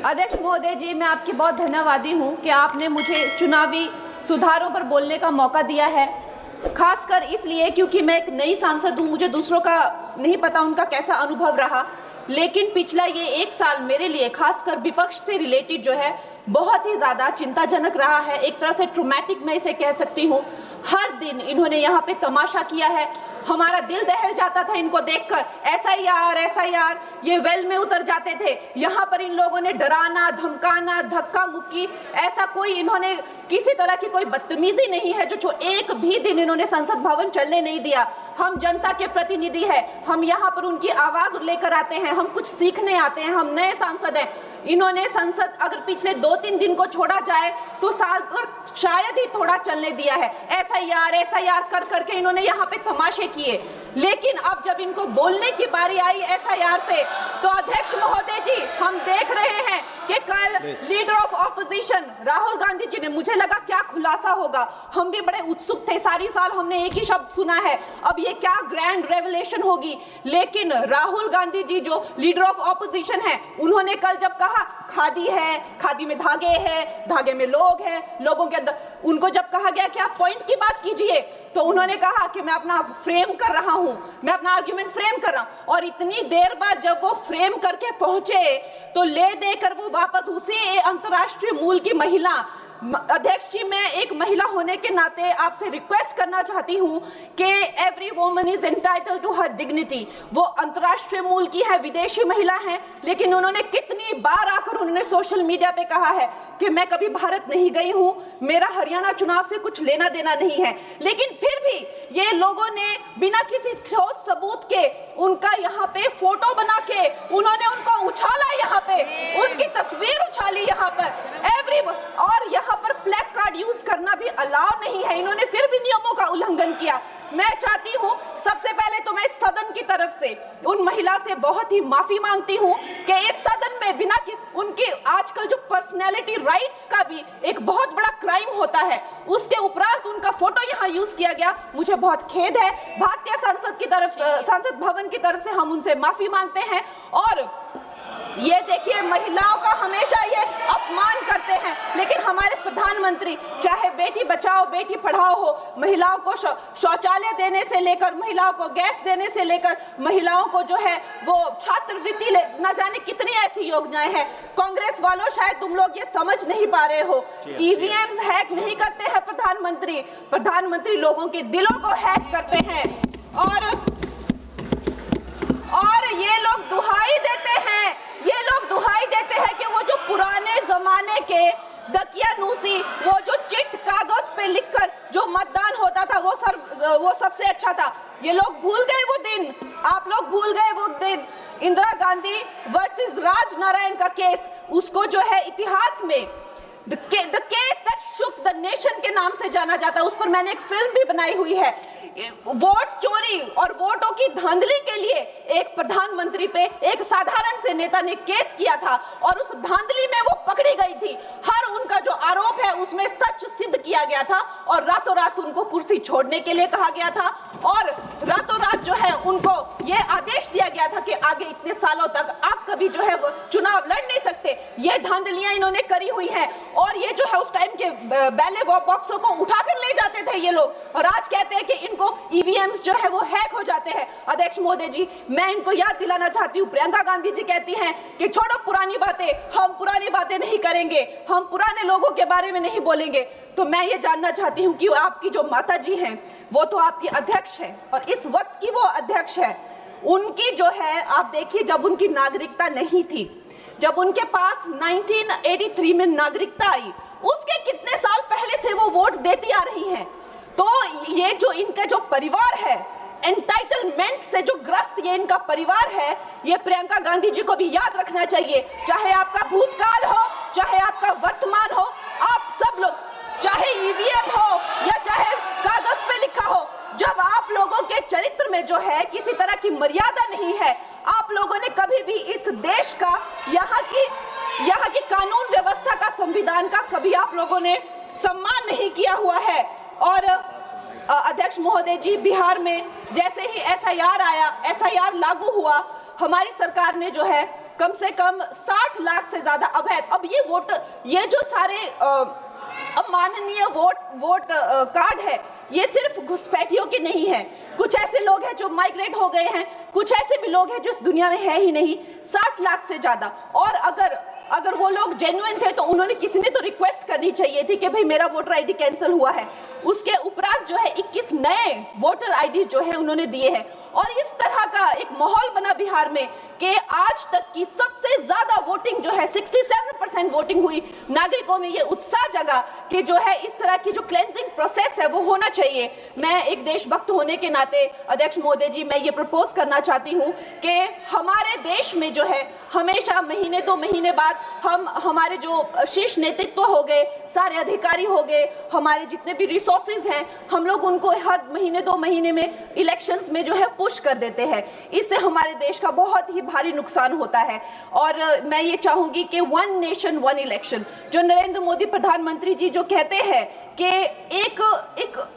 अध्यक्ष महोदय जी, मैं आपकी बहुत धन्यवादी हूं कि आपने मुझे चुनावी सुधारों पर बोलने का मौका दिया है, खासकर इसलिए क्योंकि मैं एक नई सांसद हूं, मुझे दूसरों का नहीं पता उनका कैसा अनुभव रहा। लेकिन पिछला ये 1 साल मेरे लिए खासकर विपक्ष से रिलेटेड जो है बहुत ही ज़्यादा चिंताजनक रहा है, एक तरह से ट्रॉमेटिक मैं इसे कह सकती हूँ। हर दिन इन्होंने यहाँ पे तमाशा किया है, हमारा दिल दहल जाता था इनको देखकर। एसआईआर ये वेल में उतर जाते थे। यहाँ पर इन लोगों ने डराना, धमकाना, धक्का मुक्की, ऐसा कोई इन्होंने किसी तरह की कोई बदतमीजी नहीं है जो एक भी दिन इन्होंने संसद भवन चलने नहीं दिया। हम जनता के प्रतिनिधि हैं, हम यहाँ पर उनकी आवाज लेकर आते हैं, हम कुछ सीखने आते हैं, हम नए सांसद हैं। इन्होंने संसद अगर पिछले 2-3 दिन को छोड़ा जाए तो साल पर शायद ही थोड़ा चलने दिया है। एसआईआर कर करके इन्होंने यहाँ पे तमाशे किए। लेकिन अब जब इनको बोलने की बारी आई एसआईआर पे, तो अध्यक्ष महोदय जी, हम देख रहे हैं कि कल leader of opposition Rahul Gandhi ji ने, मुझे लगा क्या खुलासा होगा, हम भी बड़े उत्सुक थे। सारी साल हमने एक ही शब्द सुना है, अब ये क्या ग्रैंड रेवलेशन होगी। लेकिन राहुल गांधी जी जो लीडर ऑफ ऑपोजिशन है, उन्होंने कल जब कहा खादी है, खादी में धागे हैं, धागे में लोग हैं, लोगों के अंदर, उनको जब कहा गया कि आप पॉइंट की बात कीजिए, तो उन्होंने कहा कि मैं अपना फ्रेम कर रहा हूं, मैं अपना आर्ग्यूमेंट फ्रेम कर रहा हूं। और इतनी देर बाद जब वो फ्रेम करके पहुंचे तो ले देकर वो वापस उसी अंतर्राष्ट्रीय मूल की महिला, अध्यक्ष जी, मैं एक महिला होने के नाते आपसे रिक्वेस्ट करना चाहती हूं कि every woman is entitled to her dignity. वो अंतर्राष्ट्रीय मूल की है, विदेशी महिला है, लेकिन उन्होंने कितनी बार आकर उन्होंने सोशल मीडिया पे कहा है कि मैं कभी भारत नहीं गई हूं, मेरा हरियाणा चुनाव से कुछ लेना देना नहीं है। लेकिन फिर भी ये लोगों ने बिना किसी ठोस सबूत के उनका यहाँ पे फोटो बना के उन्होंने उनको उछाला, यहाँ पे उनकी तस्वीर उछाली यहाँ पर और यहाँ पर प्लेक कार्ड यूज करना भी अलाउ नहीं है। इन्होंने फिर भी नियमों का उल्लंघन किया। मैं चाहती हूँ सबसे पहले तो मैं इस सदन की तरफ से उन महिला से बहुत ही माफी मांगती हूँ कि इस सदन में बिना कि उनकी आजकल जो पर्सनैलिटी राइट्स का भी एक बहुत बड़ा क्राइम होता है, उसके उपरांत उनका फोटो यहाँ यूज किया गया। मुझे बहुत खेद है। भारतीय संसद की तरफ, संसद भवन की तरफ से हम उनसे माफी मांगते हैं। और ये देखिए, महिलाओं का हमेशा ये अपमान करते हैं, लेकिन हमारे प्रधानमंत्री चाहे बेटी बचाओ बेटी पढ़ाओ हो, महिलाओं को शौचालय देने से लेकर, महिलाओं को गैस देने से लेकर, महिलाओं को जो है वो छात्रवृत्ति, न जाने कितनी ऐसी योजनाएं हैं। कांग्रेस वालों, शायद तुम लोग ये समझ नहीं पा रहे हो, ईवीएम्स हैक नहीं करते हैं प्रधानमंत्री लोगों के दिलों को हैक करते हैं। और ये लोग दुहाई देते हैं कि वो जो पुराने जमाने के दकियानूसी, वो जो चिट कागज पे लिखकर जो मतदान होता था वो सबसे अच्छा था। ये लोग भूल गए वो दिन, आप लोग भूल गए वो दिन। इंदिरा गांधी वर्सेस राज नारायण का केस, उसको जो है इतिहास में The case that shook the nation के नाम से जाना जाता है। उस पर मैंने एक फिल्म भी बनाई हुई है। वोट चोरी और वोटों की धांधली के लिए एक प्रधानमंत्री पे एक साधारण से नेता ने केस किया था और उस धांधली में वो पकड़ी गई थी। हर उनका जो आरोप है उसमें सच सिद्ध किया गया था और रातों रात उनको कुर्सी छोड़ने के लिए कहा गया था और रातों रात जो है उनको ये आदेश दिया गया था कि आगे इतने सालों तक आप कभी जो है वो चुनाव लड़ नहीं सकते। ये धांधलियां इन्होंने करी हुई हैं और ये जो है उस टाइम के बैलेट बॉक्सों को उठाकर ले जाते थे ये लोग, और आज कहते हैं कि इनको ईवीएम्स जो है वो हैक हो जाते हैं। अध्यक्ष महोदय जी, मैं इनको याद दिलाना चाहती हूँ, प्रियंका गांधी जी कहती हैं कि छोड़ो पुरानी बातें, हम पुरानी बातें नहीं करेंगे, हम पुराने लोगों के बारे में नहीं बोलेंगे। तो मैं ये जानना चाहती हूँ कि आपकी जो माता जी हैं वो तो आपकी अध्यक्ष है और इस वक्त की वो अध्यक्ष है। उनकी जो है, आप देखिए, जब उनकी नागरिकता नहीं थी, जब उनके पास 1983 में नागरिकता आई, उसके कितने साल पहले से वो वोट देती आ रही हैं। तो ये जो इनका जो परिवार है, एंटाइटलमेंट से जो ग्रस्त ये इनका परिवार है, ये प्रियंका गांधी जी को भी याद रखना चाहिए। चाहे आपका भूतकाल हो, चाहे आपका वर्तमान हो, आप सब लोग, चाहे ईवीएम हो या चाहे कागज पे लिखा हो, जब आप लोगों के चरित्र में जो है किसी तरह की मर्यादा नहीं है, आप लोगों ने कभी भी इस देश का, यहाँ की कानून व्यवस्था का, संविधान का कभी आप लोगों ने सम्मान नहीं किया हुआ है। और अध्यक्ष महोदय जी, बिहार में जैसे ही एसआईआर आया, एसआईआर लागू हुआ, हमारी सरकार ने जो है कम से कम 60 लाख से ज्यादा अवैध। अब ये वोटर, ये जो सारे अमाननीय वोट कार्ड है, ये सिर्फ घुसपैठियों के नहीं है। कुछ ऐसे लोग हैं जो माइग्रेट हो गए हैं, कुछ ऐसे भी लोग हैं जो इस दुनिया में है ही नहीं। 60 लाख से ज्यादा। और अगर वो लोग जेन्युइन थे तो उन्होंने, किसी ने तो रिक्वेस्ट करनी चाहिए थी कि भाई मेरा वोटर आईडी कैंसिल हुआ है। उसके उपरांत जो है 21 नए वोटर आईडी जो है उन्होंने दिए हैं। और इस तरह का एक माहौल बना बिहार में कि आज तक की सबसे ज्यादा वोटिंग जो है 67% वोटिंग हुई। नागरिकों में ये उत्साह जगा कि जो है इस तरह की जो क्लेंजिंग प्रोसेस है वो होना चाहिए। मैं एक देशभक्त होने के नाते अध्यक्ष महोदय जी, मैं ये प्रपोज करना चाहती हूँ कि हमारे देश में जो है हमेशा महीने 2 महीने बाद हमारे जो शीर्ष नेतृत्व हो गए, सारे अधिकारी हो गए, हमारे जितने भी रिसोर्सेज हैं, हम लोग उनको हर महीने 2 महीने में इलेक्शंस में जो है पुश कर देते हैं। इससे हमारे देश का बहुत ही भारी नुकसान होता है। और मैं ये चाहूंगी कि 1 नेशन 1 इलेक्शन, जो नरेंद्र मोदी प्रधानमंत्री जी जो कहते हैं कि एक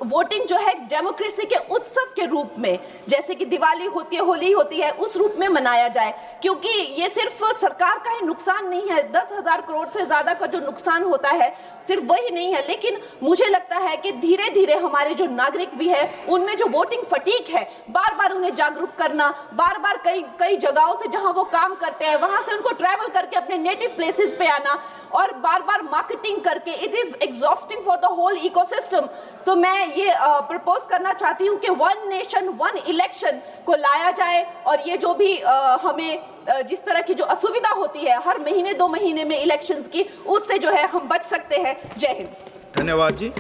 वोटिंग जो है डेमोक्रेसी के उत्सव के रूप में, जैसे कि दिवाली होती है, होली होती है, उस रूप में मनाया जाए। क्योंकि ये सिर्फ सरकार का ही नुकसान नहीं है, 10,000 करोड़ से ज्यादा का जो नुकसान होता है सिर्फ वही नहीं है, लेकिन मुझे लगता है कि धीरे धीरे हमारे जो नागरिक भी है उनमें जो वोटिंग फटीक है, बार बार उन्हें जागरूक करना, बार बार कई जगहों से जहां वो काम करते हैं वहां से उनको ट्रैवल करके अपने नेटिव प्लेसेस पे आना और बार बार मार्केटिंग करके, it is exhausting for the whole ecosystem. तो मैं ये प्रपोज करना चाहती हूँ कि 1 नेशन 1 इलेक्शन को लाया जाए। और ये जो भी हमें जिस तरह की जो असुविधा होती है हर महीने 2 महीने में इलेक्शंस की, उससे जो है हम बच सकते हैं। जय हिंद। धन्यवाद जी।